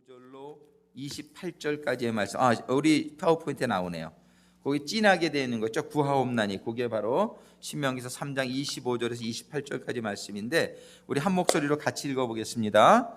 25절로 28절까지의 말씀. 우리 파워포인트에 나오네요. 거기 진하게 되어 있는 거죠. 구하옵나니. 그게 바로 신명기서 3장 25절에서 28절까지 말씀인데 우리 한 목소리로 같이 읽어보겠습니다.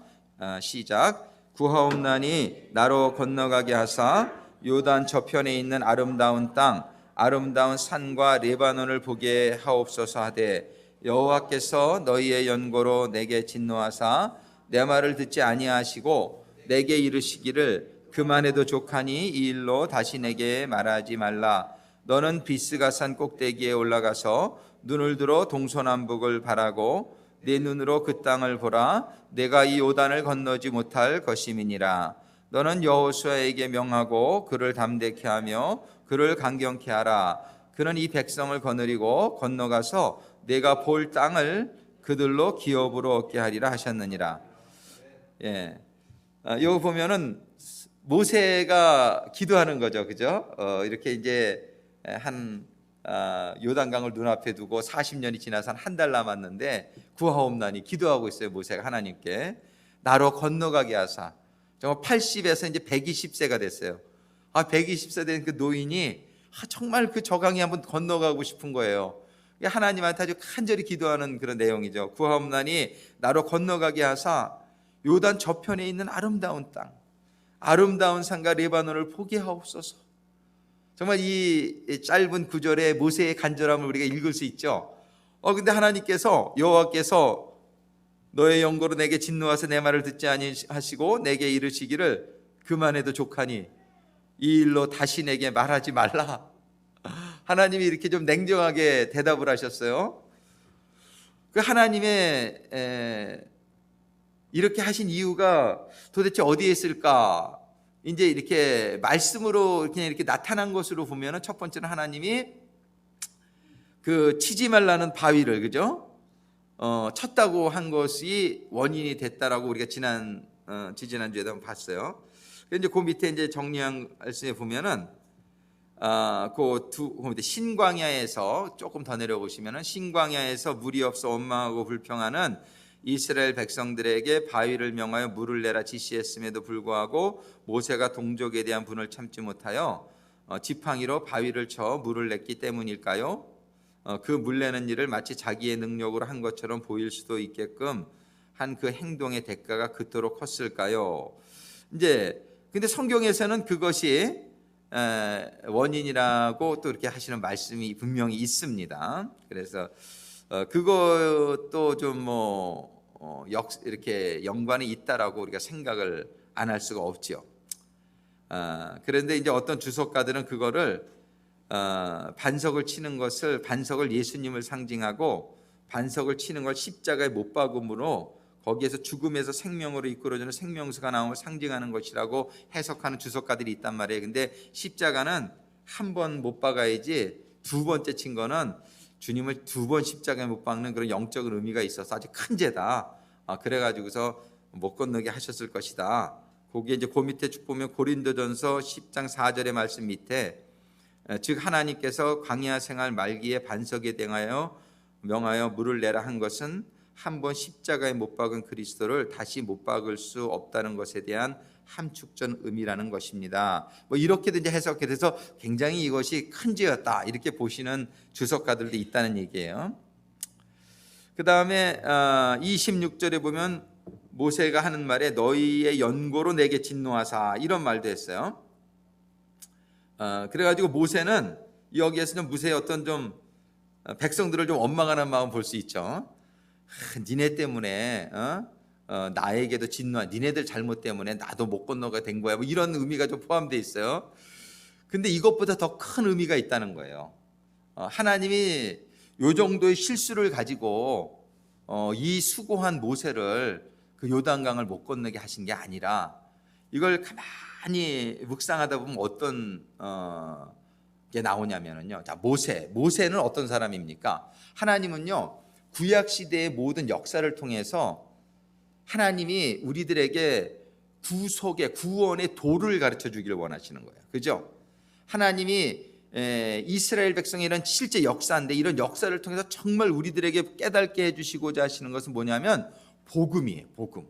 시작. 구하옵나니 나로 건너가게 하사 요단 저편에 있는 아름다운 땅 아름다운 산과 레바논을 보게 하옵소서 하되 여호와께서 너희의 연고로 내게 진노하사 내 말을 듣지 아니하시고 내게 이르시기를 그만해도 족하니 이 일로 다시 내게 말하지 말라. 너는 비스가산 꼭대기에 올라가서 눈을 들어 동서남북을 바라고 내 눈으로 그 땅을 보라. 내가 이 요단을 건너지 못할 것임이니라. 너는 여호수아에게 명하고 그를 담대케 하며 그를 강경케 하라. 그는 이 백성을 거느리고 건너가서 내가 볼 땅을 그들로 기업으로 얻게 하리라 하셨느니라. 예, 여기 보면은 모세가 기도하는 거죠, 그죠? 이렇게 이제 한 요단강을 눈앞에 두고 40년이 지나서 한 달 남았는데 구하옵나니 기도하고 있어요, 모세가 하나님께. 나로 건너가게 하사. 정말 80에서 이제 120세가 됐어요. 120세 된 그 노인이 정말 그 저강에 한번 건너가고 싶은 거예요. 하나님한테 아주 간절히 기도하는 그런 내용이죠. 구하옵나니 나로 건너가게 하사 요단 저편에 있는 아름다운 땅, 아름다운 산과 레바논을 보게 하옵소서. 정말 이 짧은 구절에 모세의 간절함을 우리가 읽을 수 있죠. 근데 하나님께서 여호와께서 너의 영고로 내게 진노하사 내 말을 듣지 아니하시고 내게 이르시기를 그만해도 족하니 이 일로 다시 내게 말하지 말라. 하나님이 이렇게 좀 냉정하게 대답을 하셨어요. 그 하나님의 이렇게 하신 이유가 도대체 어디에 있을까? 이제 이렇게 말씀으로 그냥 이렇게 나타난 것으로 보면은 첫 번째는 하나님이 그 치지 말라는 바위를, 그죠? 쳤다고 한 것이 원인이 됐다라고 우리가 지지난주에도 한번 봤어요. 이제 그 밑에 이제 정리한 말씀에 보면은 그 신광야에서 조금 더 내려보시면은 신광야에서 물이 없어 원망하고 불평하는 이스라엘 백성들에게 바위를 명하여 물을 내라 지시했음에도 불구하고 모세가 동족에 대한 분을 참지 못하여 지팡이로 바위를 쳐 물을 냈기 때문일까요? 그 물 내는 일을 마치 자기의 능력으로 한 것처럼 보일 수도 있게끔 한 그 행동의 대가가 그토록 컸을까요? 이제 근데 성경에서는 그것이 원인이라고 또 이렇게 하시는 말씀이 분명히 있습니다. 그래서 그것도 좀 이렇게 연관이 있다라고 우리가 생각을 안 할 수가 없죠. 그런데 이제 어떤 주석가들은 그거를 반석을 치는 것을 반석을 예수님을 상징하고 반석을 치는 걸 십자가에 못 박음으로 거기에서 죽음에서 생명으로 이끌어주는 생명수가 나옴을 상징하는 것이라고 해석하는 주석가들이 있단 말이에요. 근데 십자가는 한 번 못 박아야지 두 번째 친 거는 주님을 두 번 십자가에 못 박는 그런 영적인 의미가 있어서 아주 큰 죄다. 그래가지고서 못 건너게 하셨을 것이다. 거기에 이제 그 밑에 쭉 보면 고린도전서 10장 4절의 말씀 밑에 즉 하나님께서 광야 생활 말기에 반석에 대하여 명하여 물을 내라 한 것은 한 번 십자가에 못 박은 그리스도를 다시 못 박을 수 없다는 것에 대한 함축전 의미라는 것입니다. 이렇게도 이제 해석해 돼서 굉장히 이것이 큰 죄였다 이렇게 보시는 주석가들도 있다는 얘기예요. 그 다음에 26절에 보면 모세가 하는 말에 너희의 연고로 내게 진노하사 이런 말도 했어요. 그래가지고 모세는 여기에서 좀 모세의 어떤 좀 백성들을 좀 원망하는 마음 볼 수 있죠. 니네 때문에 나에게도 진노, 니네들 잘못 때문에 나도 못 건너가 된 거야. 이런 의미가 좀 포함되어 있어요. 근데 이것보다 더 큰 의미가 있다는 거예요. 하나님이 요 정도의 실수를 가지고 이 수고한 모세를 그 요단강을 못 건너게 하신 게 아니라 이걸 가만히 묵상하다 보면 어떤 게 나오냐면요. 자, 모세는 어떤 사람입니까? 하나님은요. 구약 시대의 모든 역사를 통해서 하나님이 우리들에게 구속의 구원의 도를 가르쳐 주기를 원하시는 거예요. 그죠? 하나님이 이스라엘 백성의 이런 실제 역사인데 이런 역사를 통해서 정말 우리들에게 깨닫게 해 주시고자 하시는 것은 뭐냐면 복음이에요. 복음.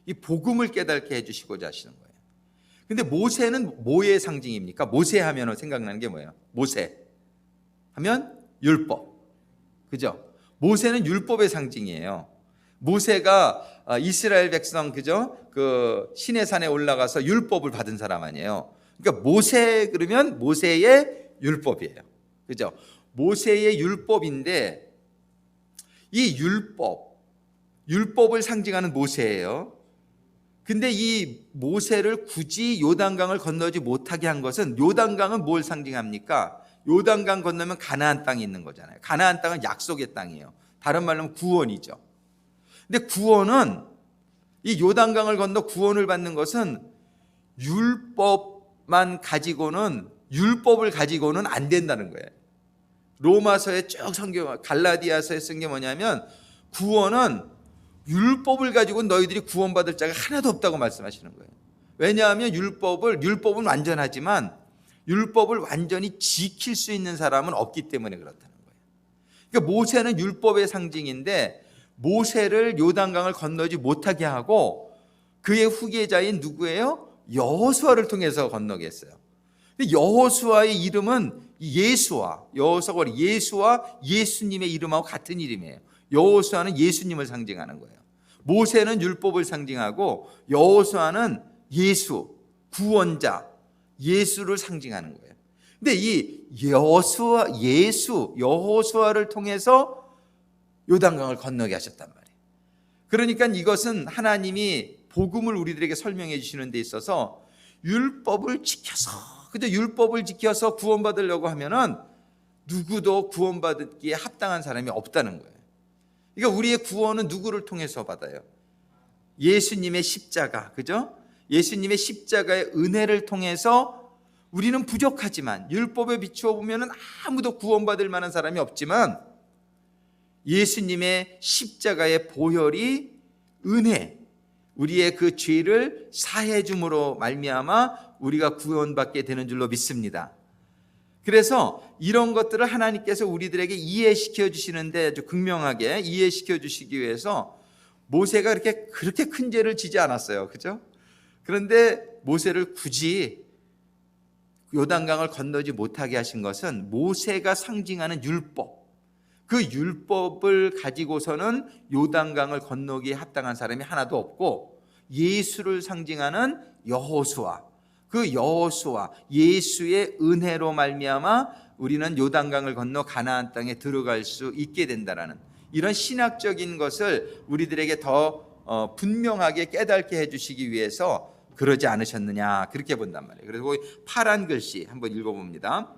이 복음을 깨닫게 해주시고자 하시는 거예요. 근데 모세는 뭐의 상징입니까? 모세 하면 생각나는 게 뭐예요? 모세 하면 율법, 그죠? 모세는 율법의 상징이에요. 모세가 이스라엘 백성, 그죠? 그 시내산에 올라가서 율법을 받은 사람 아니에요. 그러니까 모세 그러면 모세의 율법이에요, 그죠? 모세의 율법인데 이 율법을 상징하는 모세예요. 근데 이 모세를 굳이 요단강을 건너지 못하게 한 것은, 요단강은 뭘 상징합니까? 요단강 건너면 가나안 땅이 있는 거잖아요. 가나안 땅은 약속의 땅이에요. 다른 말로 하면 구원이죠. 근데 구원은, 이 요단강을 건너 구원을 받는 것은 율법을 가지고는 안 된다는 거예요. 로마서의 쭉 성경, 갈라디아서에 쓴 게 뭐냐면 구원은 율법을 가지고 너희들이 구원받을 자가 하나도 없다고 말씀하시는 거예요. 왜냐하면 율법은 완전하지만 율법을 완전히 지킬 수 있는 사람은 없기 때문에 그렇다는 거예요. 그러니까 모세는 율법의 상징인데 모세를 요단강을 건너지 못하게 하고 그의 후계자인 누구예요? 여호수아를 통해서 건너게 했어요. 여호수아의 이름은 예수와 예수님의 이름하고 같은 이름이에요. 여호수아는 예수님을 상징하는 거예요. 모세는 율법을 상징하고 여호수아는 예수, 구원자, 예수를 상징하는 거예요. 근데 이 여호수아를 통해서 요단강을 건너게 하셨단 말이에요. 그러니까 이것은 하나님이 복음을 우리들에게 설명해 주시는 데 있어서 율법을 지켜서 구원받으려고 하면은 누구도 구원받기에 합당한 사람이 없다는 거예요. 그러니까 우리의 구원은 누구를 통해서 받아요? 예수님의 십자가, 그죠? 예수님의 십자가의 은혜를 통해서 우리는 부족하지만, 율법에 비추어 보면은 아무도 구원받을 만한 사람이 없지만 예수님의 십자가의 보혈이 은혜, 우리의 그 죄를 사해 줌으로 말미암아 우리가 구원받게 되는 줄로 믿습니다. 그래서 이런 것들을 하나님께서 우리들에게 이해시켜 주시는데 아주 극명하게 이해시켜 주시기 위해서 모세가 그렇게 큰 죄를 지지 않았어요, 그죠? 그런데 모세를 굳이 요단강을 건너지 못하게 하신 것은 모세가 상징하는 율법, 그 율법을 가지고서는 요단강을 건너기에 합당한 사람이 하나도 없고, 예수를 상징하는 여호수아, 그 여호수아 예수의 은혜로 말미암아 우리는 요단강을 건너 가나안 땅에 들어갈 수 있게 된다라는 이런 신학적인 것을 우리들에게 더 분명하게 깨닫게 해주시기 위해서 그러지 않으셨느냐, 그렇게 본단 말이에요. 그리고 파란 글씨 한번 읽어봅니다.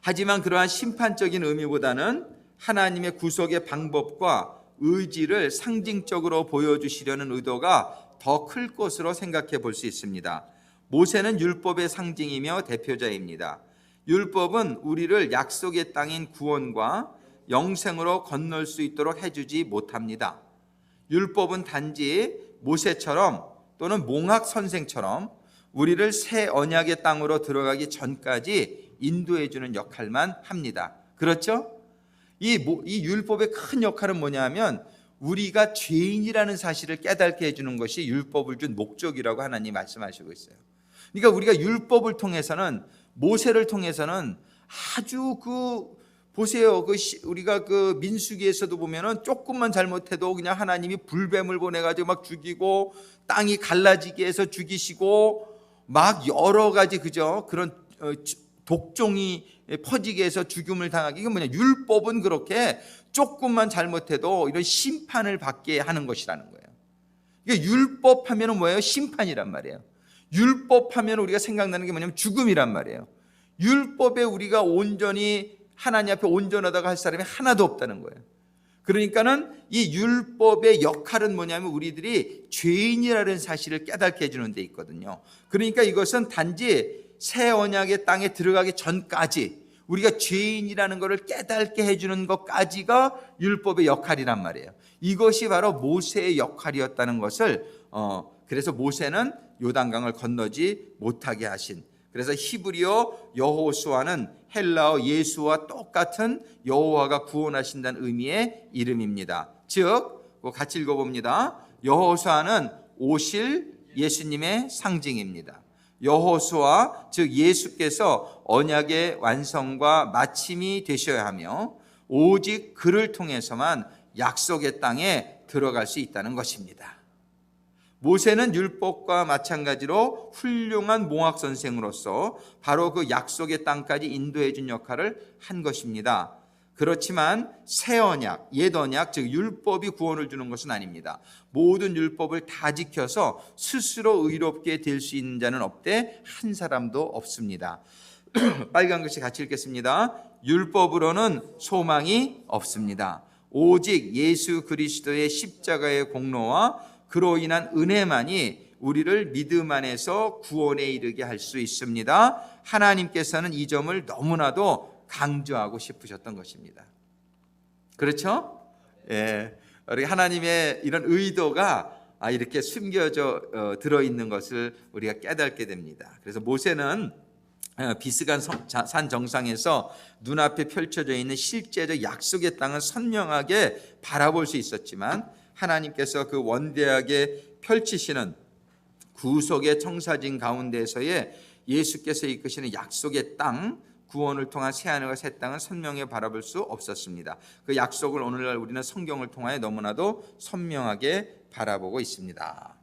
하지만 그러한 심판적인 의미보다는 하나님의 구속의 방법과 의지를 상징적으로 보여주시려는 의도가 더 클 것으로 생각해 볼 수 있습니다. 모세는 율법의 상징이며 대표자입니다. 율법은 우리를 약속의 땅인 구원과 영생으로 건널 수 있도록 해주지 못합니다. 율법은 단지 모세처럼 또는 몽학 선생처럼 우리를 새 언약의 땅으로 들어가기 전까지 인도해 주는 역할만 합니다. 그렇죠? 이 율법의 큰 역할은 뭐냐면 우리가 죄인이라는 사실을 깨닫게 해주는 것이 율법을 준 목적이라고 하나님 말씀하시고 있어요. 그러니까 우리가 율법을 통해서는, 모세를 통해서는 아주 보세요. 우리가 민수기에서도 보면은 조금만 잘못해도 그냥 하나님이 불뱀을 보내가지고 막 죽이고 땅이 갈라지게 해서 죽이시고 막 여러 가지, 그죠? 그런 독종이 퍼지게 해서 죽임을 당하게. 이건 뭐냐? 율법은 그렇게 조금만 잘못해도 이런 심판을 받게 하는 것이라는 거예요. 그러니까 율법 하면은 뭐예요? 심판이란 말이에요. 율법 하면 우리가 생각나는 게 뭐냐면 죽음이란 말이에요. 율법에 우리가 온전히 하나님 앞에 온전하다고 할 사람이 하나도 없다는 거예요. 그러니까는 이 율법의 역할은 뭐냐면 우리들이 죄인이라는 사실을 깨닫게 해주는 데 있거든요. 그러니까 이것은 단지 새 언약의 땅에 들어가기 전까지 우리가 죄인이라는 것을 깨닫게 해주는 것까지가 율법의 역할이란 말이에요. 이것이 바로 모세의 역할이었다는 것을 그래서 모세는 요단강을 건너지 못하게 하신, 그래서 히브리어 여호수아는 헬라어 예수와 똑같은 여호와가 구원하신다는 의미의 이름입니다. 즉 같이 읽어봅니다. 여호수아는 오실 예수님의 상징입니다. 여호수아 즉 예수께서 언약의 완성과 마침이 되셔야 하며 오직 그를 통해서만 약속의 땅에 들어갈 수 있다는 것입니다. 모세는 율법과 마찬가지로 훌륭한 몽학 선생으로서 바로 그 약속의 땅까지 인도해 준 역할을 한 것입니다. 그렇지만 새 언약, 옛 언약, 즉 율법이 구원을 주는 것은 아닙니다. 모든 율법을 다 지켜서 스스로 의롭게 될 수 있는 자는 없되 한 사람도 없습니다. 빨간 글씨 같이 읽겠습니다. 율법으로는 소망이 없습니다. 오직 예수 그리스도의 십자가의 공로와 그로 인한 은혜만이 우리를 믿음 안에서 구원에 이르게 할 수 있습니다. 하나님께서는 이 점을 너무나도 강조하고 싶으셨던 것입니다. 그렇죠? 예. 우리 하나님의 이런 의도가 이렇게 숨겨져 들어있는 것을 우리가 깨닫게 됩니다. 그래서 모세는 비스간 산 정상에서 눈앞에 펼쳐져 있는 실제적 약속의 땅을 선명하게 바라볼 수 있었지만 하나님께서 그 원대하게 펼치시는 구속의 청사진 가운데서의 예수께서 이끄시는 약속의 땅, 구원을 통한 새하늘과 새 땅을 선명히 바라볼 수 없었습니다. 그 약속을 오늘날 우리는 성경을 통하여 너무나도 선명하게 바라보고 있습니다.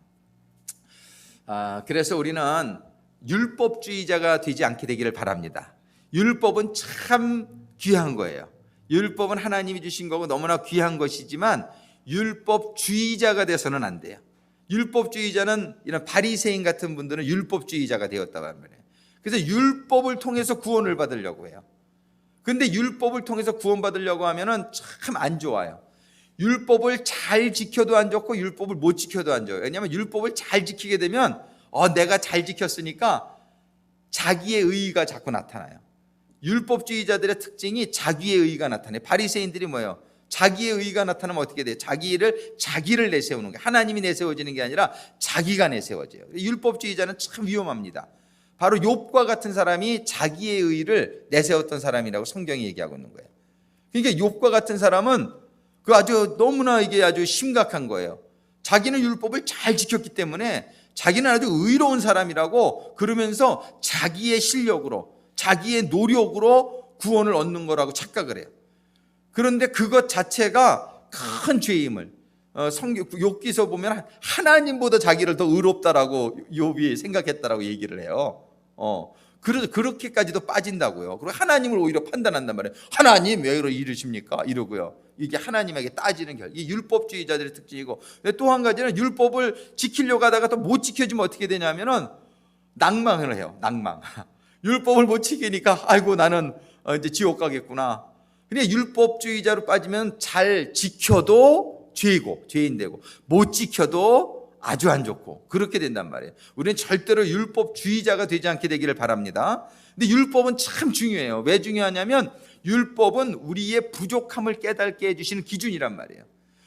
그래서 우리는 율법주의자가 되지 않게 되기를 바랍니다. 율법은 참 귀한 거예요. 율법은 하나님이 주신 거고 너무나 귀한 것이지만 율법주의자가 돼서는 안 돼요. 율법주의자는 이런 바리새인 같은 분들은 율법주의자가 되었다고 말해요. 그래서 율법을 통해서 구원을 받으려고 해요. 그런데 율법을 통해서 구원받으려고 하면은 참 안 좋아요. 율법을 잘 지켜도 안 좋고 율법을 못 지켜도 안 좋아요. 왜냐하면 율법을 잘 지키게 되면 내가 잘 지켰으니까 자기의 의의가 자꾸 나타나요. 율법주의자들의 특징이 자기의 의의가 나타나요. 바리새인들이 뭐예요? 자기의 의의가 나타나면 어떻게 돼요? 자기를 내세우는 거예요. 하나님이 내세워지는 게 아니라 자기가 내세워져요. 율법주의자는 참 위험합니다. 바로 욥과 같은 사람이 자기의 의의를 내세웠던 사람이라고 성경이 얘기하고 있는 거예요. 그러니까 욥과 같은 사람은 그 아주 너무나 이게 아주 심각한 거예요. 자기는 율법을 잘 지켰기 때문에 자기는 아주 의로운 사람이라고 그러면서 자기의 실력으로 자기의 노력으로 구원을 얻는 거라고 착각을 해요. 그런데 그것 자체가 큰 죄임을 성경 욥기서 보면 하나님보다 자기를 더 의롭다라고 욥이 생각했다라고 얘기를 해요. 그래서 그렇게까지도 빠진다고요. 그리고 하나님을 오히려 판단한단 말이에요. 하나님 왜 이러십니까? 이러고요. 이게 하나님에게 따지는 이게 율법주의자들의 특징이고, 또 한 가지는 율법을 지키려고 하다가 또 못 지켜주면 어떻게 되냐면은 낭망을 해요. 낭망. 율법을 못 지키니까 아이고 나는 이제 지옥 가겠구나. 근데 율법주의자로 빠지면 잘 지켜도 죄이고 죄인 되고 못 지켜도 아주 안 좋고 그렇게 된단 말이에요. 우리는 절대로 율법주의자가 되지 않게 되기를 바랍니다. 근데 율법은 참 중요해요. 왜 중요하냐면 율법은 우리의 부족함을 깨닫게 해주시는 기준이란 말이에요.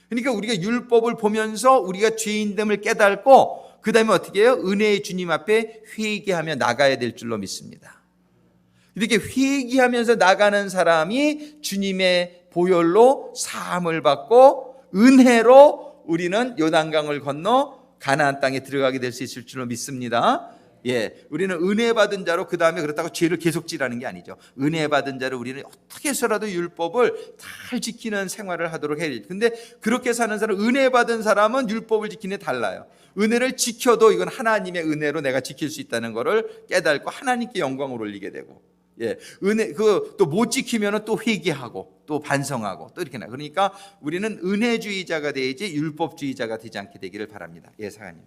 그러니까 우리가 율법을 보면서 우리가 죄인됨을 깨닫고 그 다음에 어떻게 해요? 은혜의 주님 앞에 회개하며 나가야 될 줄로 믿습니다. 이렇게 회개하면서 나가는 사람이 주님의 보혈로 사함을 받고 은혜로 우리는 요단강을 건너 가나안 땅에 들어가게 될 수 있을 줄로 믿습니다. 우리는 은혜 받은 자로 그 다음에 그렇다고 죄를 계속 지라는 게 아니죠. 은혜 받은 자로 우리는 어떻게 해서라도 율법을 잘 지키는 생활을 하도록 해야 돼요. 근데 그렇게 사는 사람, 은혜 받은 사람은 율법을 지키는 게 달라요. 은혜를 지켜도 이건 하나님의 은혜로 내가 지킬 수 있다는 것을 깨닫고 하나님께 영광을 올리게 되고, 은혜 또 못 지키면은 또 회개하고 또 반성하고 또 이렇게 나. 그러니까 우리는 은혜주의자가 되지 율법주의자가 되지 않게 되기를 바랍니다. 사장님.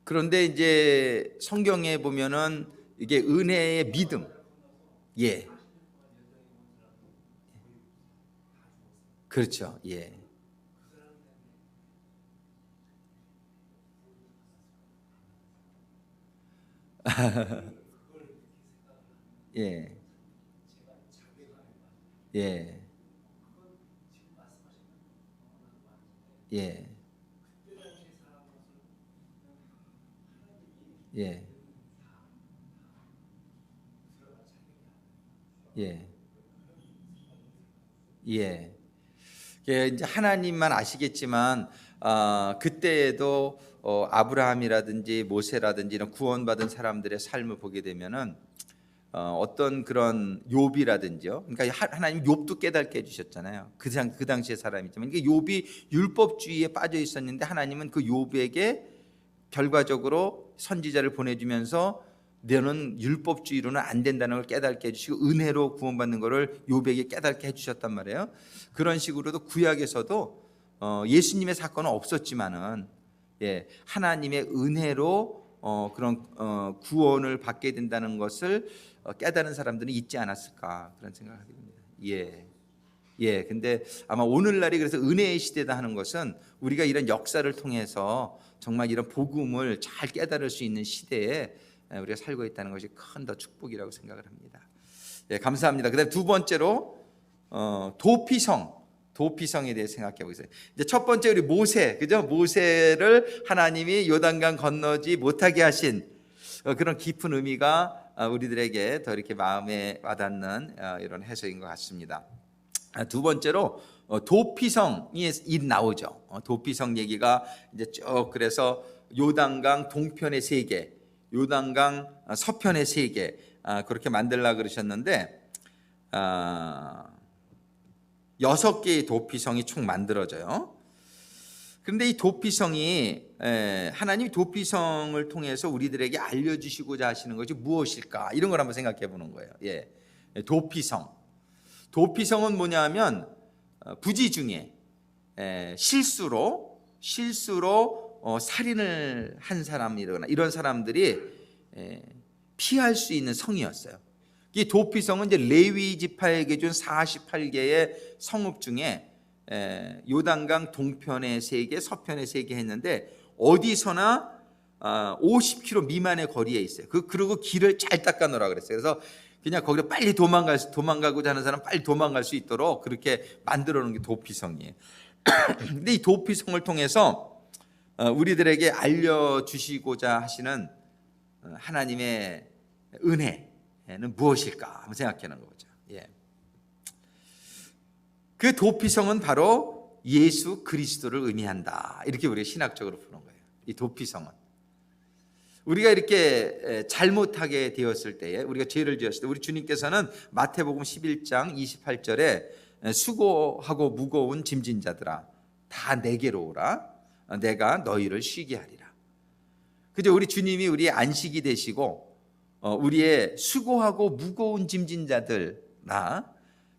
그런데 이제 성경에 보면은 이게 은혜의 믿음, 그렇죠, 예, 예, 예, 예, 예, 예. 예, 이제 하나님만 아시겠지만 그때에도 아브라함이라든지 모세라든지 이런 구원받은 사람들의 삶을 보게 되면은 어떤 그런 욥이라든지요. 그러니까 하나님 욥도 깨닫게 해주셨잖아요. 그 당시의 사람이지만 이게 욥이 율법주의에 빠져 있었는데 하나님은 그 욥에게 결과적으로 선지자를 보내주면서 너는 율법주의로는 안 된다는 걸 깨닫게 해주시고 은혜로 구원받는 것을 욥에게 깨닫게 해주셨단 말이에요. 그런 식으로도 구약에서도 예수님의 사건은 없었지만은 하나님의 은혜로 그런 구원을 받게 된다는 것을 깨달은 사람들은 있지 않았을까 그런 생각을 하게 됩니다. 근데 아마 오늘날이 그래서 은혜의 시대다 하는 것은 우리가 이런 역사를 통해서 정말 이런 복음을 잘 깨달을 수 있는 시대에 우리가 살고 있다는 것이 큰 더 축복이라고 생각을 합니다. 감사합니다. 그다음 두 번째로 도피성에 대해 생각해 보겠습니다. 이제 첫 번째 우리 모세, 그죠? 모세를 하나님이 요단강 건너지 못하게 하신 그런 깊은 의미가 우리들에게 더 이렇게 마음에 와닿는 이런 해석인 것 같습니다. 두 번째로 도피성이 나오죠. 도피성 얘기가 이제 쭉 그래서 요단강 동편의 세계, 요단강 서편의 세계 그렇게 만들라 그러셨는데 6개의 도피성이 총 만들어져요. 그런데 이 도피성이 하나님이 도피성을 통해서 우리들에게 알려주시고자 하시는 것이 무엇일까? 이런 걸 한번 생각해 보는 거예요. 도피성은 뭐냐면 부지 중에 실수로 살인을 한 사람이거나 이런 사람들이 피할 수 있는 성이었어요. 이 도피성은 이제 레위 지파에게 준 48개의 성읍 중에 요단강 동편의 3개, 서편의 3개 했는데 어디서나 50km 미만의 거리에 있어요. 그리고 길을 잘 닦아 놓으라 그랬어요. 그래서 그냥 거기로 빨리 도망가고자 하는 사람 빨리 도망갈 수 있도록 그렇게 만들어 놓은 게 도피성이에요. 근데 이 도피성을 통해서 우리들에게 알려주시고자 하시는 하나님의 은혜는 무엇일까 한번 생각해 보는 거죠. 그 도피성은 바로 예수 그리스도를 의미한다. 이렇게 우리가 신학적으로 보는 거예요. 이 도피성은 우리가 이렇게 잘못하게 되었을 때에 우리가 죄를 지었을 때 우리 주님께서는 마태복음 11장 28절에 수고하고 무거운 짐진 자들아 다 내게로 오라 내가 너희를 쉬게 하리라. 그죠? 우리 주님이 우리의 안식이 되시고 우리의 수고하고 무거운 짐진 자들아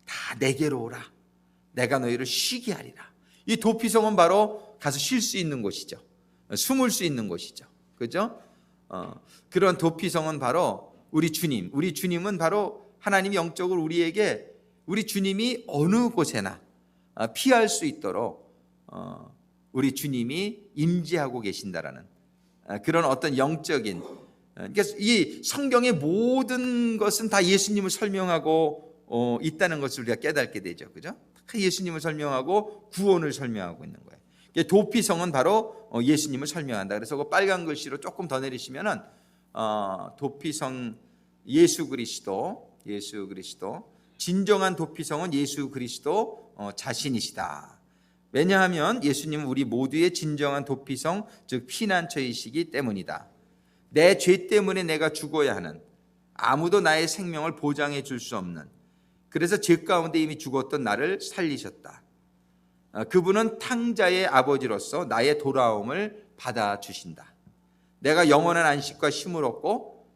다 내게로 오라 내가 너희를 쉬게 하리라. 이 도피성은 바로 가서 쉴 수 있는 곳이죠. 숨을 수 있는 곳이죠. 그죠? 그런 도피성은 바로 우리 주님은 바로 하나님 영적으로 우리에게 우리 주님이 어느 곳에나 피할 수 있도록 우리 주님이 임재하고 계신다라는 그런 어떤 영적인 그러니까 이 성경의 모든 것은 다 예수님을 설명하고 있다는 것을 우리가 깨닫게 되죠. 그죠? 예수님을 설명하고 구원을 설명하고 있는 거예요. 도피성은 바로 예수님을 설명한다. 그래서 그 빨간 글씨로 조금 더 내리시면은 도피성 예수 그리스도 진정한 도피성은 예수 그리스도 자신이시다. 왜냐하면 예수님은 우리 모두의 진정한 도피성 즉 피난처이시기 때문이다. 내 죄 때문에 내가 죽어야 하는 아무도 나의 생명을 보장해 줄 수 없는 그래서 죄 가운데 이미 죽었던 나를 살리셨다. 그분은 탕자의 아버지로서 나의 돌아옴을 받아주신다. 내가 영원한 안식과 쉼을 얻고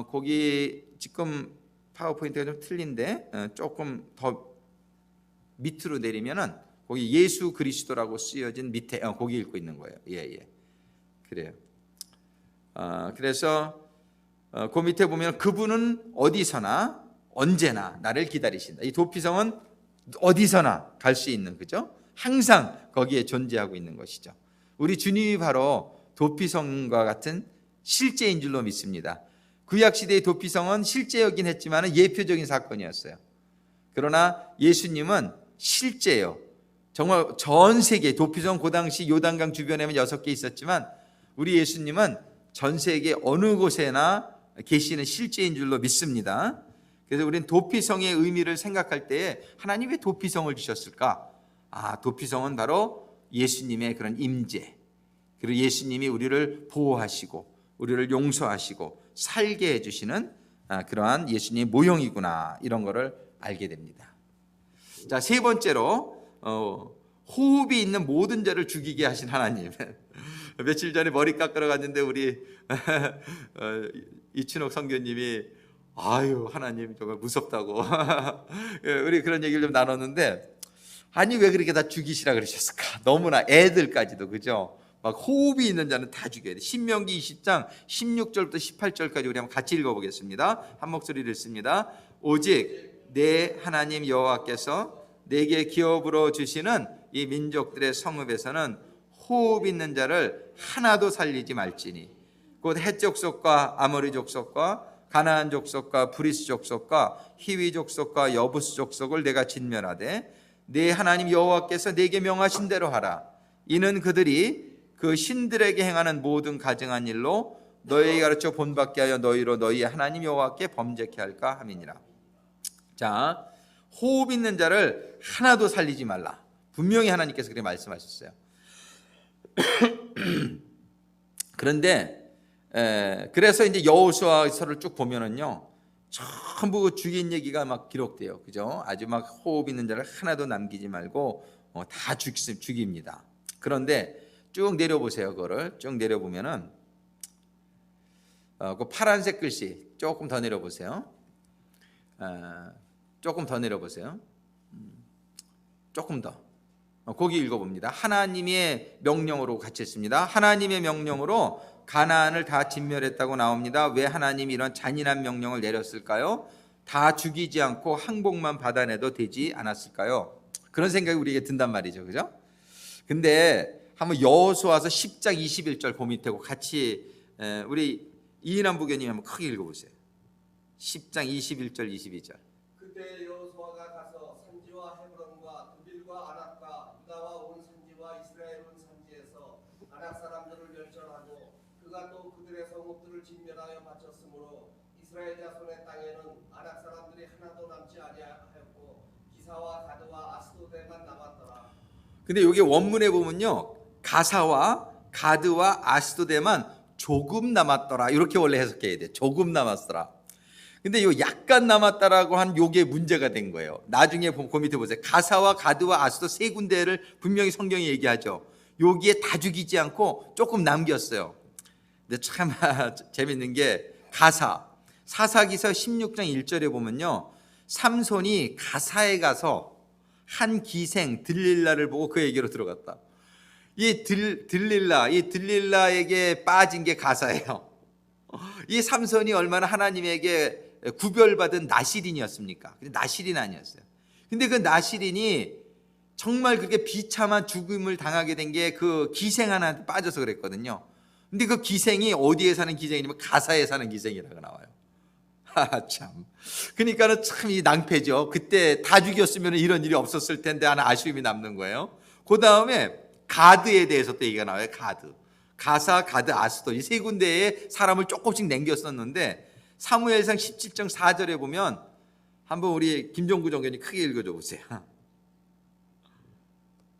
거기 지금 파워포인트가 좀 틀린데 조금 더 밑으로 내리면은 거기 예수 그리스도라고 쓰여진 밑에 거기 읽고 있는 거예요. 그래요. 그래서 그 밑에 보면 그분은 어디서나 언제나 나를 기다리신다. 이 도피성은 어디서나 갈 수 있는 그죠? 항상 거기에 존재하고 있는 것이죠. 우리 주님이 바로 도피성과 같은 실제인 줄로 믿습니다. 구약시대의 도피성은 실제였긴 했지만 예표적인 사건이었어요. 그러나 예수님은 실제예요. 정말 전 세계 도피성 그 당시 요단강 주변에만 6개 있었지만 우리 예수님은 전 세계 어느 곳에나 계시는 실제인 줄로 믿습니다. 그래서 우리는 도피성의 의미를 생각할 때에 하나님 왜 도피성을 주셨을까? 도피성은 바로 예수님의 그런 임재, 그리고 예수님이 우리를 보호하시고 우리를 용서하시고 살게 해주시는 그러한 예수님의 모형이구나, 이런 거를 알게 됩니다. 자, 세 번째로 호흡이 있는 모든 자를 죽이게 하신 하나님. 며칠 전에 머리 깎으러 갔는데 우리 이춘옥 선교님이 아유 하나님 정말 무섭다고 우리 그런 얘기를 좀 나눴는데, 아니 왜 그렇게 다 죽이시라 그러셨을까? 너무나 애들까지도, 그죠? 막 호흡이 있는 자는 다 죽여야 돼. 신명기 20장 16절부터 18절까지 우리 한번 같이 읽어보겠습니다. 한 목소리를 읽습니다. 오직 내 하나님 여호와께서 내게 기업으로 주시는 이 민족들의 성읍에서는 호흡 있는 자를 하나도 살리지 말지니 곧 헷 족속과 아모리 족속과 가나안 족속과 브리스 족속과 히위 족속과 여부스 족속을 내가 진멸하되 내 하나님 여호와께서 내게 명하신 대로 하라. 이는 그들이 그 신들에게 행하는 모든 가증한 일로 너희에게 가르쳐 본받게 하여 너희로 너희의 하나님 여호와께 범죄케 할까 함이니라. 자, 호흡 있는 자를 하나도 살리지 말라. 분명히 하나님께서 그렇게 말씀하셨어요. 그런데 그래서 이제 여호수아서를 쭉 보면은요, 전부 죽인 얘기가 막 기록돼요. 그죠? 아주 막 호흡 있는 자를 하나도 남기지 말고 다 죽입니다. 그런데 쭉 내려보세요. 그거를 쭉 내려보면은 그 파란색 글씨 조금 더 내려보세요. 조금 더 내려보세요. 조금 더. 거기 읽어봅니다. 하나님의 명령으로 같이 했습니다. 하나님의 명령으로 가나안을 다 진멸했다고 나옵니다. 왜 하나님이 이런 잔인한 명령을 내렸을까요? 다 죽이지 않고 항복만 받아내도 되지 않았을까요? 그런 생각이 우리에게 든단 말이죠. 그죠? 근데 한번 여호수아서 10장 21절 그 밑에고 같이 우리 이인환 부교님 한번 크게 읽어보세요. 10장 21절 22절. 그때 여호수아가 가서 산지와 헤브론과 두빌과 아낙과 유다와 온 산지와 이스라엘 온 산지에서 아낙 사람들을 멸절하고 그가 또 그들의 성읍들을 진멸하여 바쳤으므로 이스라엘 자손의 땅에는 아낙 사람들이 하나도 남지 아니하였고 기사와 가드와 아스도데만 남았더라. 근데 여기 원문에 보면요, 가사와 가드와 아스도데만 조금 남았더라, 이렇게 원래 해석해야 돼. 조금 남았더라. 근데 요 약간 남았다라고 한 요게 문제가 된 거예요. 나중에 그 밑에 보세요. 가사와 가드와 아스도 세 군데를 분명히 성경이 얘기하죠. 여기에 다 죽이지 않고 조금 남겼어요. 근데 참 재밌는 게 사사기서 16장 1절에 보면요, 삼손이 가사에 가서 한 기생 들릴라를 보고 그에게로 들어갔다. 이 들릴라에게 빠진 게 가사예요. 이 삼손이 얼마나 하나님에게 구별받은 나실인이었습니까? 근데 나실인 아니었어요. 근데 그 나실인이 정말 그렇게 비참한 죽음을 당하게 된 게 그 기생 하나한테 빠져서 그랬거든요. 근데 그 기생이 어디에 사는 기생이냐면 가사에 사는 기생이라고 나와요. 참. 그러니까는 참 이 낭패죠. 그때 다 죽였으면 이런 일이 없었을 텐데 하는 아쉬움이 남는 거예요. 그 다음에 가드에 대해서 또 얘기가 나와요. 가사, 가드, 아스도 이 세 군데에 사람을 조금씩 남겼었는데 사무엘상 17장 4절에 보면 한번 우리 김종구 정견이 크게 읽어줘 보세요.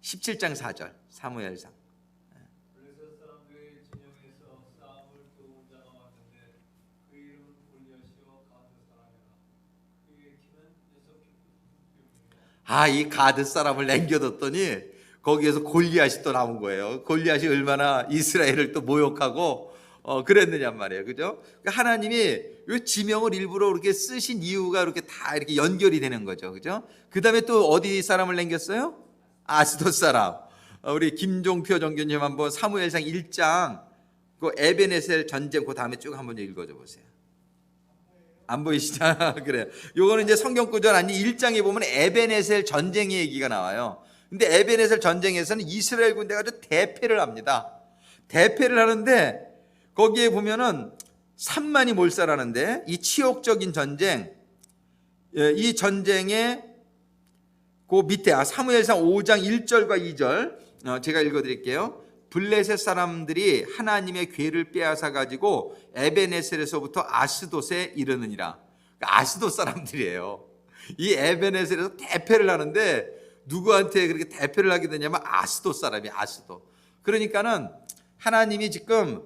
17장 4절 사무엘상. 블레셋 사람들의 진영에서 싸움을 도운 자가 왔는데 그 이름은 골리앗이요 가드 사람이라. 그의 키는 6뼘이요. 이 가드 사람을 남겨뒀더니 거기에서 골리앗이 또 나온 거예요. 골리앗이 얼마나 이스라엘을 또 모욕하고 그랬느냐 말이에요. 그죠? 그러니까 하나님이 이 지명을 일부러 그렇게 쓰신 이유가 이렇게 다 이렇게 연결이 되는 거죠. 그죠? 그 다음에 또 어디 사람을 남겼어요? 아스돗 사람. 우리 김종표 정교님 한번 사무엘상 1장 그 에베네셀 전쟁 그 다음에 쭉 한번 읽어줘 보세요. 안 보이시죠? 그래요. 요거는 이제 성경 구절 아니 1장에 보면 에베네셀 전쟁의 얘기가 나와요. 근데 에베네셀 전쟁에서는 이스라엘 군대가 아주 대패를 합니다. 대패를 하는데 거기에 보면은 3만이 몰살하는데 이 치욕적인 전쟁, 이 전쟁에 그 밑에 사무엘상 5장 1절과 2절 제가 읽어드릴게요. 블레셋 사람들이 하나님의 궤를 빼앗아 가지고 에베네셀에서부터 아스돗에 이르느니라. 그러니까 아스돗 사람들이에요. 이 에베네셀에서 대패를 하는데 누구한테 그렇게 대패를 하게 되냐면 아스돗 사람이 아스돗. 그러니까는 하나님이 지금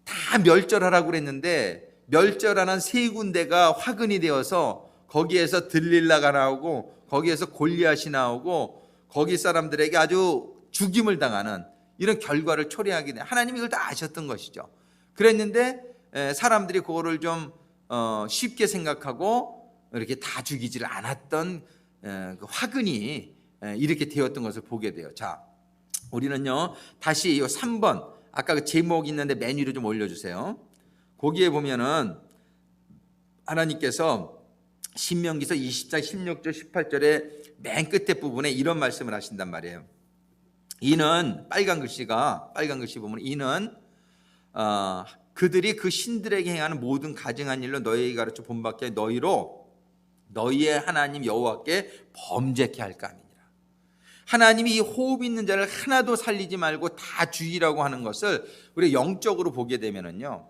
다 멸절하라고 그랬는데 멸절하는 세 군데가 화근이 되어서 거기에서 들릴라가 나오고 거기에서 골리앗이 나오고 거기 사람들에게 아주 죽임을 당하는 이런 결과를 초래하게 돼. 하나님이 이걸 다 아셨던 것이죠. 그랬는데 사람들이 그거를 좀 쉽게 생각하고 이렇게 다 죽이지를 않았던 그 화근이 이렇게 되었던 것을 보게 돼요. 자, 우리는요 다시 이 3번 아까 그 제목 있는데 맨 위로 좀 올려주세요. 거기에 보면은 하나님께서 신명기서 20장 16절 18절에 맨 끝에 부분에 이런 말씀을 하신단 말이에요. 이는 빨간 글씨 보면 이는 그들이 그 신들에게 행하는 모든 가증한 일로 너희에게 가르쳐 본받게 너희로 너희의 하나님 여호와께 범죄케 할까 함이니라. 하나님이 이 호흡 있는 자를 하나도 살리지 말고 다 죽이라고 하는 것을 우리가 영적으로 보게 되면은요,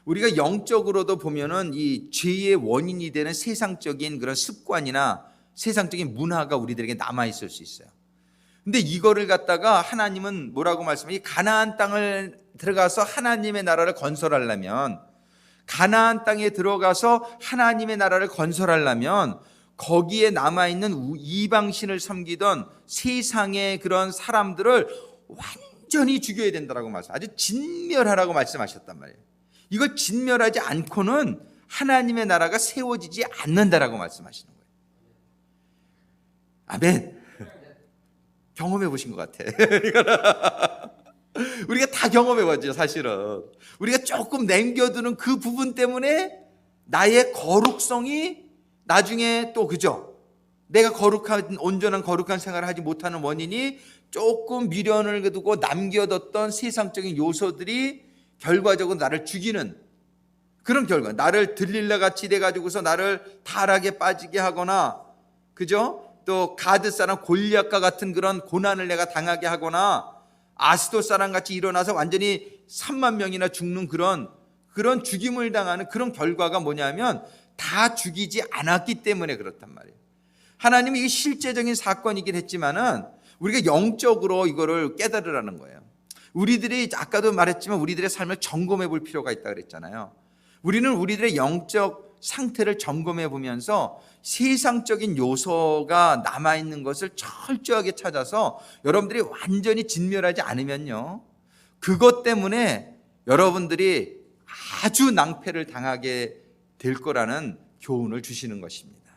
우리가 영적으로도 보면은 이 죄의 원인이 되는 세상적인 그런 습관이나 세상적인 문화가 우리들에게 남아 있을 수 있어요. 근데 이거를 갖다가 하나님은 뭐라고 말씀해요? 이 가나안 땅을 들어가서 하나님의 나라를 건설하려면, 가나안 땅에 들어가서 하나님의 나라를 건설하려면 거기에 남아있는 이방신을 섬기던 세상의 그런 사람들을 완전히 죽여야 된다고 말씀, 아주 진멸하라고 말씀하셨단 말이에요. 이걸 진멸하지 않고는 하나님의 나라가 세워지지 않는다라고 말씀하시는 거예요. 아멘. 경험해 보신 것 같아. 우리가 다 경험해 봤죠, 사실은. 우리가 조금 남겨두는 그 부분 때문에 나의 거룩성이 나중에 또 그죠? 내가 온전한 거룩한 생활을 하지 못하는 원인이 조금 미련을 두고 남겨뒀던 세상적인 요소들이 결과적으로 나를 죽이는 그런 결과, 나를 들릴라 같이 돼가지고서 나를 타락에 빠지게 하거나, 그죠? 또 가드 사람 골리앗과 같은 그런 고난을 내가 당하게 하거나, 아스돗 사람 같이 일어나서 완전히 3만 명이나 죽는 그런 죽임을 당하는 그런 결과가 뭐냐면 다 죽이지 않았기 때문에 그렇단 말이에요. 하나님이 이게 실제적인 사건이긴 했지만은 우리가 영적으로 이거를 깨달으라는 거예요. 우리들이 아까도 말했지만 우리들의 삶을 점검해 볼 필요가 있다 그랬잖아요. 우리는 우리들의 영적 상태를 점검해 보면서 세상적인 요소가 남아있는 것을 철저하게 찾아서 여러분들이 완전히 진멸하지 않으면요, 그것 때문에 여러분들이 아주 낭패를 당하게 될 거라는 교훈을 주시는 것입니다.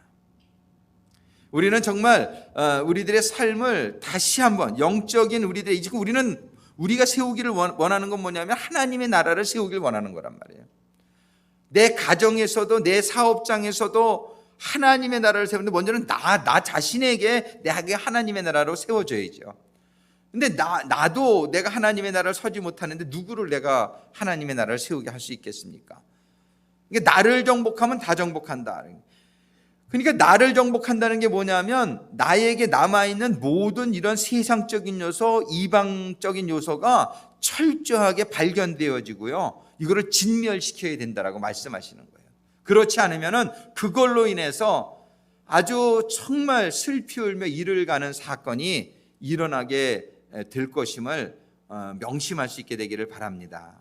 우리는 정말 우리들의 삶을 다시 한번 영적인 우리들의, 지금 우리가 세우기를 원하는 건 뭐냐면 하나님의 나라를 세우기를 원하는 거란 말이에요. 내 가정에서도 내 사업장에서도 하나님의 나라를 세우는데 먼저는 나 자신에게 내가 하나님의 나라로 세워줘야죠. 근데 나도 내가 하나님의 나라를 서지 못하는데 누구를 내가 하나님의 나라를 세우게 할 수 있겠습니까? 그러니까 나를 정복하면 다 정복한다. 그러니까 나를 정복한다는 게 뭐냐면 나에게 남아있는 모든 이런 세상적인 요소, 이방적인 요소가 철저하게 발견되어지고요, 이거를 진멸시켜야 된다라고 말씀하시는 거예요. 그렇지 않으면은 그걸로 인해서 아주 정말 슬피 울며 이를 가는 사건이 일어나게 될 것임을 명심할 수 있게 되기를 바랍니다.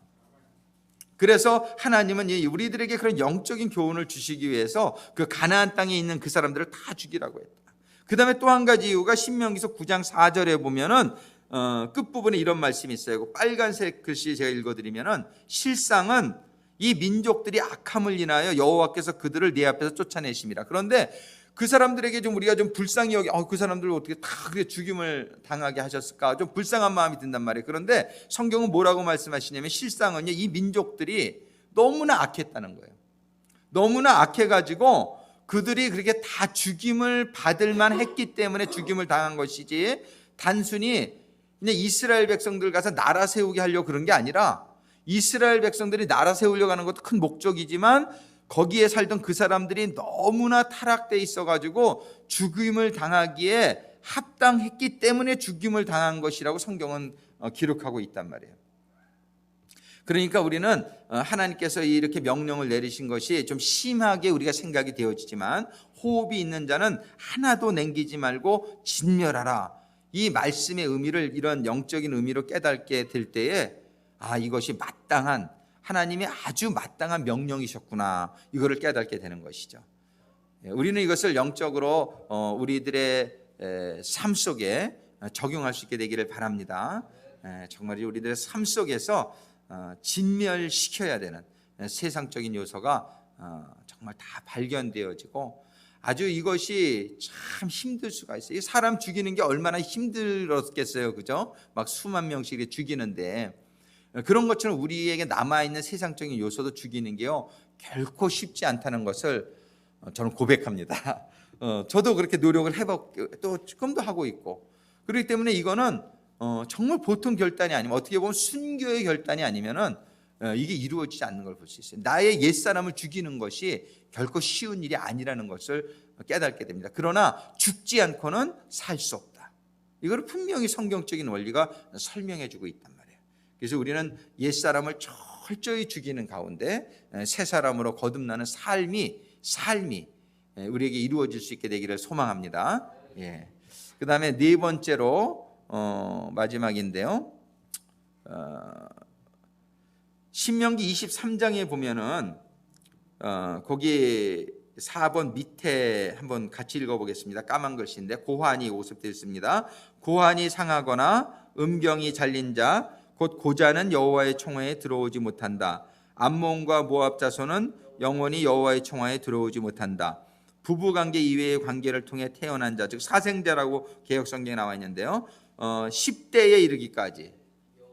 그래서 하나님은 우리들에게 그런 영적인 교훈을 주시기 위해서 그 가나안 땅에 있는 그 사람들을 다 죽이라고 했다. 그 다음에 또 한 가지 이유가 신명기서 9장 4절에 보면은 끝부분에 이런 말씀이 있어요. 빨간색 글씨 제가 읽어드리면은 실상은 이 민족들이 악함을 인하여 여호와께서 그들을 네 앞에서 쫓아내심이라. 그런데 그 사람들에게 좀 우리가 좀 불쌍히 여기 그 사람들을 어떻게 다 그렇게 죽임을 당하게 하셨을까, 좀 불쌍한 마음이 든단 말이에요. 그런데 성경은 뭐라고 말씀하시냐면 실상은요, 이 민족들이 너무나 악했다는 거예요. 너무나 악해가지고 그들이 그렇게 다 죽임을 받을 만했기 때문에 죽임을 당한 것이지, 단순히 그냥 이스라엘 백성들 가서 나라 세우게 하려고 그런 게 아니라 이스라엘 백성들이 나라 세우려고 하는 것도 큰 목적이지만 거기에 살던 그 사람들이 너무나 타락돼 있어가지고 죽임을 당하기에 합당했기 때문에 죽임을 당한 것이라고 성경은 기록하고 있단 말이에요. 그러니까 우리는 하나님께서 이렇게 명령을 내리신 것이 좀 심하게 우리가 생각이 되어지지만 호흡이 있는 자는 하나도 남기지 말고 진멸하라. 이 말씀의 의미를 이런 영적인 의미로 깨닫게 될 때에 이것이 마땅한 하나님의 아주 마땅한 명령이셨구나. 이거를 깨닫게 되는 것이죠. 우리는 이것을 영적으로 우리들의 삶 속에 적용할 수 있게 되기를 바랍니다. 정말 우리들의 삶 속에서 진멸시켜야 되는 세상적인 요소가 정말 다 발견되어지고 아주 이것이 참 힘들 수가 있어요. 사람 죽이는 게 얼마나 힘들었겠어요, 그죠? 막 수만 명씩 죽이는데 그런 것처럼 우리에게 남아있는 세상적인 요소도 죽이는 게요 결코 쉽지 않다는 것을 저는 고백합니다. 저도 그렇게 노력을 해봤고 또 지금도 하고 있고 그렇기 때문에 이거는 정말 보통 결단이 아니면 어떻게 보면 순교의 결단이 아니면은 이게 이루어지지 않는 걸 볼 수 있어요. 나의 옛사람을 죽이는 것이 결코 쉬운 일이 아니라는 것을 깨닫게 됩니다. 그러나 죽지 않고는 살 수 없다. 이걸 분명히 성경적인 원리가 설명해 주고 있단 말이에요. 그래서 우리는 옛사람을 철저히 죽이는 가운데 새 사람으로 거듭나는 삶이 우리에게 이루어질 수 있게 되기를 소망합니다. 예. 그 다음에 네 번째로 마지막인데요. 신명기 23장에 보면은 거기 4번 밑에 한번 같이 읽어보겠습니다. 까만 글씨인데 고환이 오습되어 있습니다. 고환이 상하거나 음경이 잘린 자 곧 고자는 여호와의 총회에 들어오지 못한다. 암몬과 모압 자손은 영원히 여호와의 총회에 들어오지 못한다. 부부관계 이외의 관계를 통해 태어난 자, 즉 사생자라고 개역성경에 나와 있는데요. 10대에 이르기까지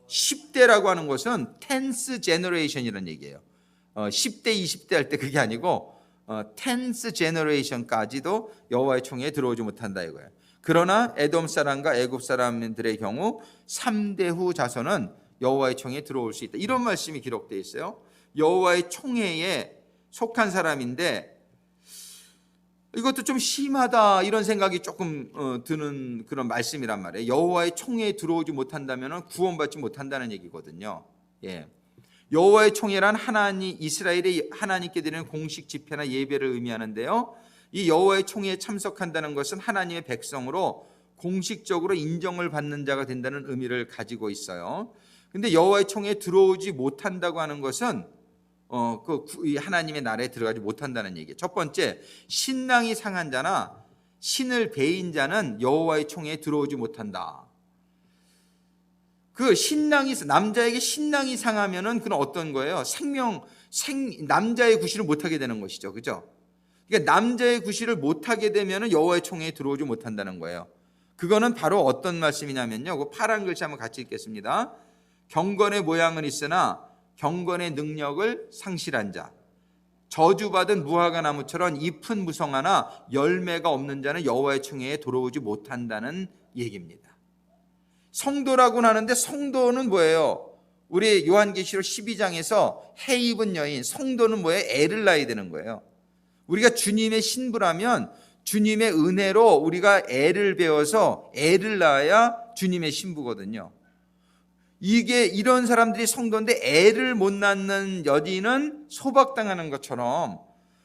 10대라고 하는 것은 10th generation이라는 얘기예요. 10대 20대 할 때 그게 아니고 10th generation까지도 여호와의 총회에 들어오지 못한다 이거예요. 그러나 에돔 사람과 애굽 사람들의 경우 3대 후 자손은 여호와의 총회에 들어올 수 있다. 이런 말씀이 기록되어 있어요. 여호와의 총회에 속한 사람인데 이것도 좀 심하다 이런 생각이 조금 드는 그런 말씀이란 말이에요. 여호와의 총회에 들어오지 못한다면 구원받지 못한다는 얘기거든요. 예. 여호와의 총회란 이스라엘이 하나님께 드리는 공식 집회나 예배를 의미하는데요. 이 여호와의 총회에 참석한다는 것은 하나님의 백성으로 공식적으로 인정을 받는 자가 된다는 의미를 가지고 있어요. 근데 여호와의 총회에 들어오지 못한다고 하는 것은 하나님의 나라에 들어가지 못한다는 얘기예요. 첫 번째, 신랑이 상한 자나 신을 배인 자는 여호와의 총회에 들어오지 못한다. 남자에게 신랑이 상하면은 그건 어떤 거예요? 남자의 구실을 못하게 되는 것이죠, 그죠? 그러니까 남자의 구실을 못하게 되면은 여호와의 총회에 들어오지 못한다는 거예요. 그거는 바로 어떤 말씀이냐면요. 그 파란 글씨 한번 같이 읽겠습니다. 경건의 모양은 있으나 경건의 능력을 상실한 자, 저주받은 무화과 나무처럼 잎은 무성하나 열매가 없는 자는 여호와의 총회에 들어오지 못한다는 얘기입니다. 성도라고는 하는데 성도는 뭐예요? 우리 요한계시록 12장에서 해 입은 여인, 성도는 뭐예요? 애를 낳아야 되는 거예요. 우리가 주님의 신부라면 주님의 은혜로 우리가 애를 배워서 애를 낳아야 주님의 신부거든요. 이런 사람들이 성도인데 애를 못 낳는 여인은 소박당하는 것처럼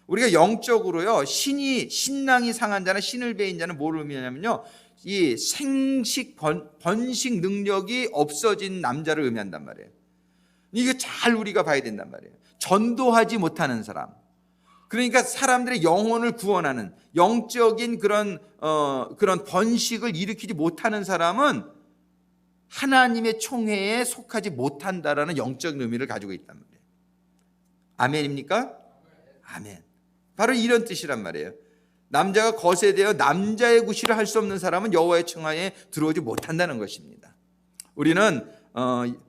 우리가 영적으로요, 신랑이 상한 자나 신을 배인 자는 뭘 의미하냐면요, 이 번식 능력이 없어진 남자를 의미한단 말이에요. 이게 잘 우리가 봐야 된단 말이에요. 전도하지 못하는 사람, 그러니까 사람들의 영혼을 구원하는 영적인 그런 번식을 일으키지 못하는 사람은 하나님의 총회에 속하지 못한다라는 영적인 의미를 가지고 있단 말이에요. 아멘입니까? 아멘. 바로 이런 뜻이란 말이에요. 남자가 거세되어 남자의 구실을 할 수 없는 사람은 여호와의 총회에 들어오지 못한다는 것입니다. 우리는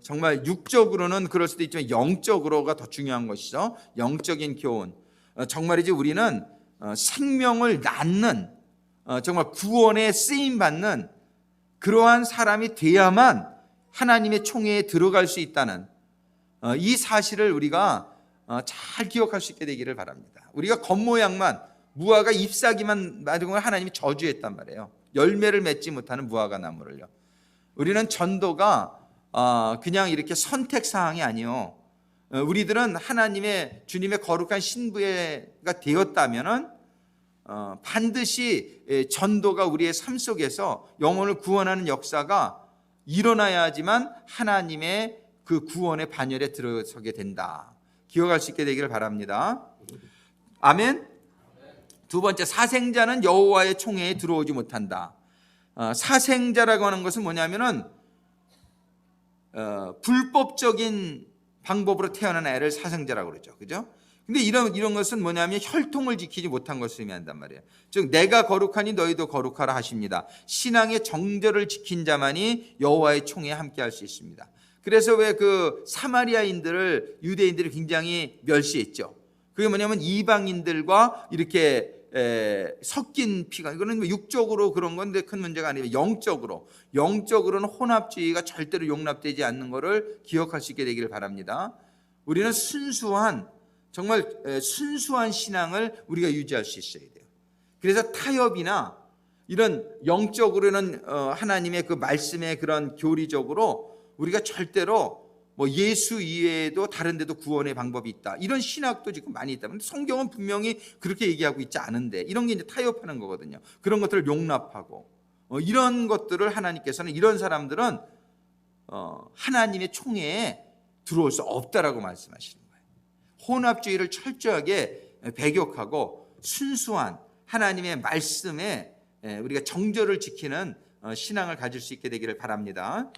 정말 육적으로는 그럴 수도 있지만 영적으로가 더 중요한 것이죠. 영적인 교훈. 정말이지 우리는 생명을 낳는 정말 구원에 쓰임받는 그러한 사람이 돼야만 하나님의 총회에 들어갈 수 있다는 이 사실을 우리가 잘 기억할 수 있게 되기를 바랍니다. 우리가 겉모양만 무화과 잎사귀만 맞은 걸 하나님이 저주했단 말이에요. 열매를 맺지 못하는 무화과 나무를요. 우리는 전도가 그냥 이렇게 선택 사항이 아니요. 우리들은 하나님의 주님의 거룩한 신부가 되었다면은 반드시 전도가 우리의 삶 속에서 영혼을 구원하는 역사가 일어나야 하지만 하나님의 그 구원의 반열에 들어서게 된다. 기억할 수 있게 되기를 바랍니다. 아멘. 두 번째, 사생자는 여호와의 총회에 들어오지 못한다. 사생자라고 하는 것은 뭐냐면은 불법적인 방법으로 태어난 애를 사생자라고 그러죠. 그죠? 근데 이런 것은 뭐냐면 혈통을 지키지 못한 것을 의미한단 말이에요. 즉 내가 거룩하니 너희도 거룩하라 하십니다. 신앙의 정절을 지킨 자만이 여호와의 총회에 함께 할 수 있습니다. 그래서 왜 그 사마리아인들을 유대인들이 굉장히 멸시했죠. 그게 뭐냐면 이방인들과 이렇게 섞인 피가, 이거는 육적으로 그런 건데 큰 문제가 아니고 영적으로는 혼합주의가 절대로 용납되지 않는 것을 기억할 수 있게 되기를 바랍니다. 우리는 정말 순수한 신앙을 우리가 유지할 수 있어야 돼요. 그래서 타협이나 이런 영적으로는 하나님의 그 말씀의 그런 교리적으로 우리가 절대로 예수 이외에도 다른 데도 구원의 방법이 있다, 이런 신학도 지금 많이 있다. 근데 성경은 분명히 그렇게 얘기하고 있지 않은데 이런 게 이제 타협하는 거거든요. 그런 것들을 용납하고 이런 것들을 하나님께서는 이런 사람들은 하나님의 총회에 들어올 수 없다라고 말씀하시는 거예요. 혼합주의를 철저하게 배격하고 순수한 하나님의 말씀에 우리가 정절을 지키는 신앙을 가질 수 있게 되기를 바랍니다.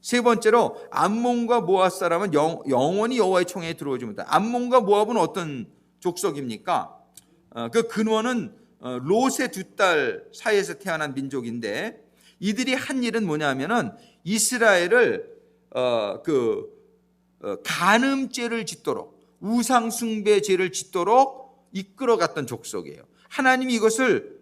세 번째로 암몬과 모압 사람은 영원히 여호와의 총회에 들어오지 못한다. 암몬과 모압은 어떤 족속입니까? 그 근원은 롯의 두 딸 사이에서 태어난 민족인데 이들이 한 일은 뭐냐면은 이스라엘을 간음죄를 짓도록, 우상 숭배죄를 짓도록 이끌어갔던 족속이에요. 하나님이 이것을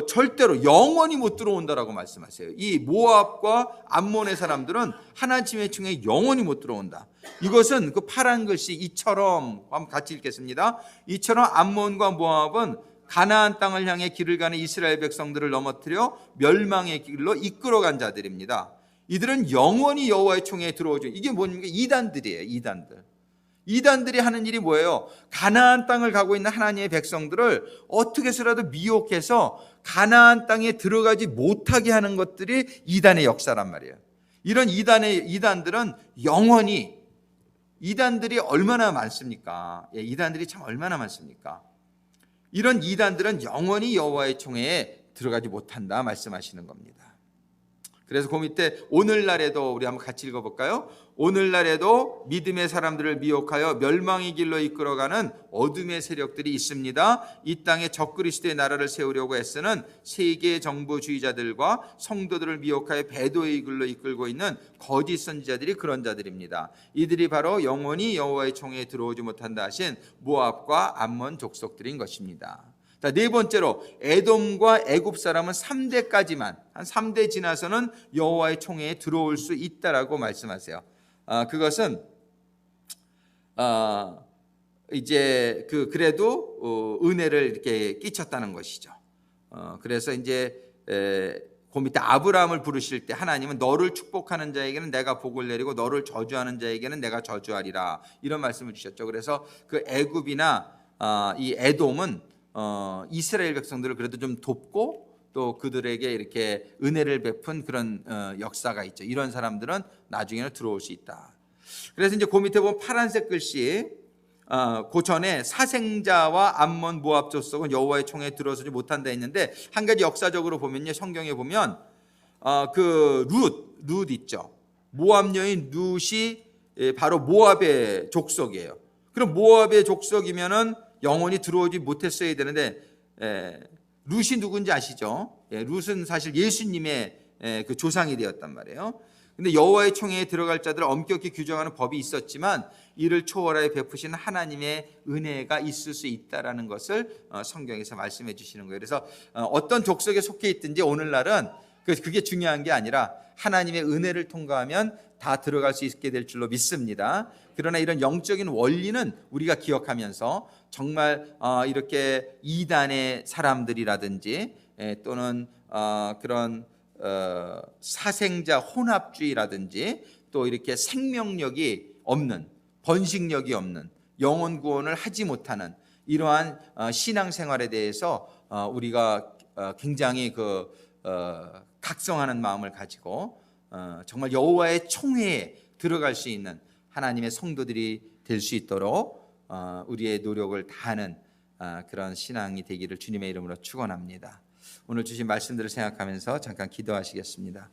절대로 영원히 못 들어온다라고 말씀하세요. 이 모압과 암몬의 사람들은 하나님의 총회에 영원히 못 들어온다. 이것은 그 파란 글씨 이처럼, 한번 같이 읽겠습니다. 이처럼 암몬과 모압은 가나안 땅을 향해 길을 가는 이스라엘 백성들을 넘어뜨려 멸망의 길로 이끌어간 자들입니다. 이들은 영원히 여호와의 총회에 들어오죠. 이게 뭡니까? 이단들이에요. 이단들이 하는 일이 뭐예요? 가나안 땅을 가고 있는 하나님의 백성들을 어떻게 해서라도 미혹해서 가나안 땅에 들어가지 못하게 하는 것들이 이단의 역사란 말이에요. 이런 이단들은 영원히, 이단들이 얼마나 많습니까? 이단들이 참 얼마나 많습니까? 이런 이단들은 영원히 여호와의 총회에 들어가지 못한다 말씀하시는 겁니다. 그래서 그 밑에 오늘날에도 우리 한번 같이 읽어볼까요? 오늘날에도 믿음의 사람들을 미혹하여 멸망의 길로 이끌어가는 어둠의 세력들이 있습니다. 이 땅에 적그리스도의 나라를 세우려고 애쓰는 세계 정부주의자들과 성도들을 미혹하여 배도의 길로 이끌고 있는 거짓 선지자들이 그런 자들입니다. 이들이 바로 영원히 여호와의 총회에 들어오지 못한다 하신 모압과 암몬 족속들인 것입니다. 자, 네 번째로 에돔과 애굽 사람은 3대까지만, 한 3대 지나서는 여호와의 총회에 들어올 수 있다라고 말씀하세요. 그것은 이제 그래도 은혜를 이렇게 끼쳤다는 것이죠. 그래서 이제 그 밑에 아브라함을 부르실 때 하나님은 너를 축복하는 자에게는 내가 복을 내리고 너를 저주하는 자에게는 내가 저주하리라, 이런 말씀을 주셨죠. 그래서 그 애굽이나 이 에돔은 이스라엘 백성들을 그래도 좀 돕고 또 그들에게 이렇게 은혜를 베푼 그런 역사가 있죠. 이런 사람들은 나중에는 들어올 수 있다. 그래서 이제 그 밑에 보면 파란색 글씨, 그 전에 사생자와 암몬 모압 족속은 여호와의 총회에 들어서지 못한다 했는데, 한 가지 역사적으로 보면요, 성경에 보면 그 룻 있죠. 모압 여인 룻이 바로 모압의 족속이에요. 그럼 모압의 족속이면은 영원히 들어오지 못했어야 되는데, 룻이 누군지 아시죠? 룻은 사실 예수님의 그 조상이 되었단 말이에요. 근데 여호와의 총회에 들어갈 자들을 엄격히 규정하는 법이 있었지만 이를 초월하여 베푸신 하나님의 은혜가 있을 수 있다라는 것을 성경에서 말씀해 주시는 거예요. 그래서 어떤 족속에 속해 있든지 오늘날은 그게 중요한 게 아니라 하나님의 은혜를 통과하면 다 들어갈 수 있게 될 줄로 믿습니다. 그러나 이런 영적인 원리는 우리가 기억하면서 정말 이렇게 이단의 사람들이라든지 또는 그런 사생자 혼합주의라든지 또 이렇게 생명력이 없는, 번식력이 없는, 영혼 구원을 하지 못하는 이러한 신앙생활에 대해서 우리가 굉장히 각성하는 마음을 가지고 정말 여호와의 총회에 들어갈 수 있는 하나님의 성도들이 될 수 있도록 우리의 노력을 다하는 그런 신앙이 되기를 주님의 이름으로 축원합니다. 오늘 주신 말씀들을 생각하면서 잠깐 기도하시겠습니다.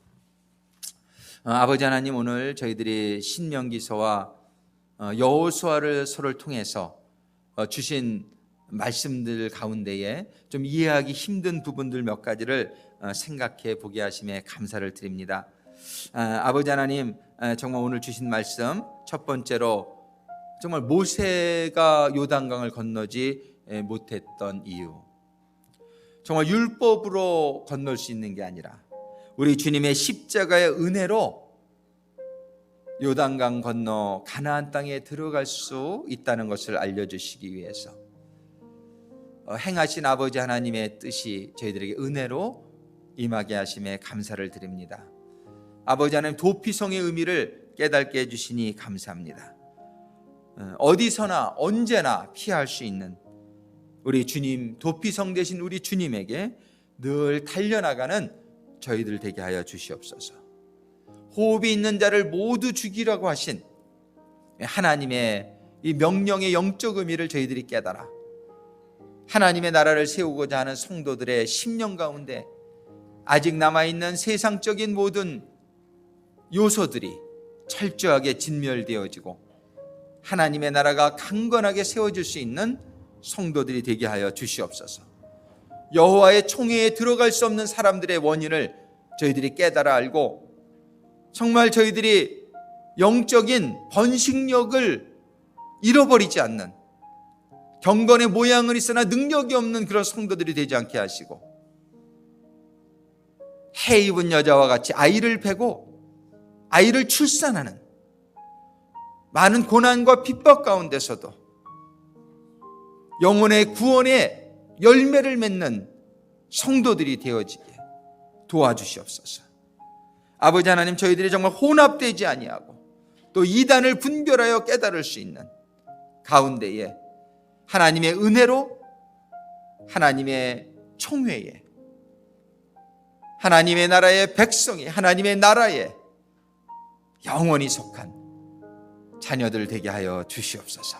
아버지 하나님, 오늘 저희들이 신명기서와 여호수아를 서로를 통해서 주신 말씀들 가운데에 좀 이해하기 힘든 부분들 몇 가지를 생각해 보게 하심에 감사를 드립니다. 아버지 하나님, 정말 오늘 주신 말씀 첫 번째로 정말 모세가 요단강을 건너지 못했던 이유, 정말 율법으로 건널 수 있는 게 아니라 우리 주님의 십자가의 은혜로 요단강 건너 가나안 땅에 들어갈 수 있다는 것을 알려주시기 위해서 행하신 아버지 하나님의 뜻이 저희들에게 은혜로 임하게 하심에 감사를 드립니다. 아버지 하나님, 도피성의 의미를 깨닫게 해주시니 감사합니다. 어디서나 언제나 피할 수 있는 우리 주님, 도피성 되신 우리 주님에게 늘 달려나가는 저희들 되게 하여 주시옵소서. 호흡이 있는 자를 모두 죽이라고 하신 하나님의 이 명령의 영적 의미를 저희들이 깨달아 하나님의 나라를 세우고자 하는 성도들의 심령 가운데 아직 남아있는 세상적인 모든 요소들이 철저하게 진멸되어지고 하나님의 나라가 강건하게 세워질 수 있는 성도들이 되게 하여 주시옵소서. 여호와의 총회에 들어갈 수 없는 사람들의 원인을 저희들이 깨달아 알고 정말 저희들이 영적인 번식력을 잃어버리지 않는, 경건의 모양은 있으나 능력이 없는 그런 성도들이 되지 않게 하시고 해 입은 여자와 같이 아이를 베고 아이를 출산하는 많은 고난과 핍박 가운데서도 영혼의 구원의 열매를 맺는 성도들이 되어지게 도와주시옵소서. 아버지 하나님, 저희들이 정말 혼합되지 아니하고 또 이단을 분별하여 깨달을 수 있는 가운데에 하나님의 은혜로 하나님의 총회에 하나님의 나라의 백성이 하나님의 나라에 영원히 속한 자녀들 되게 하여 주시옵소서.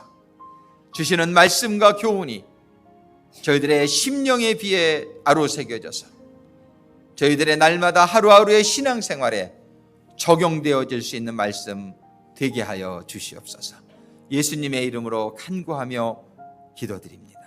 주시는 말씀과 교훈이 저희들의 심령에 비해 아로새겨져서 저희들의 날마다 하루하루의 신앙생활에 적용되어질 수 있는 말씀 되게 하여 주시옵소서. 예수님의 이름으로 간구하며 기도드립니다.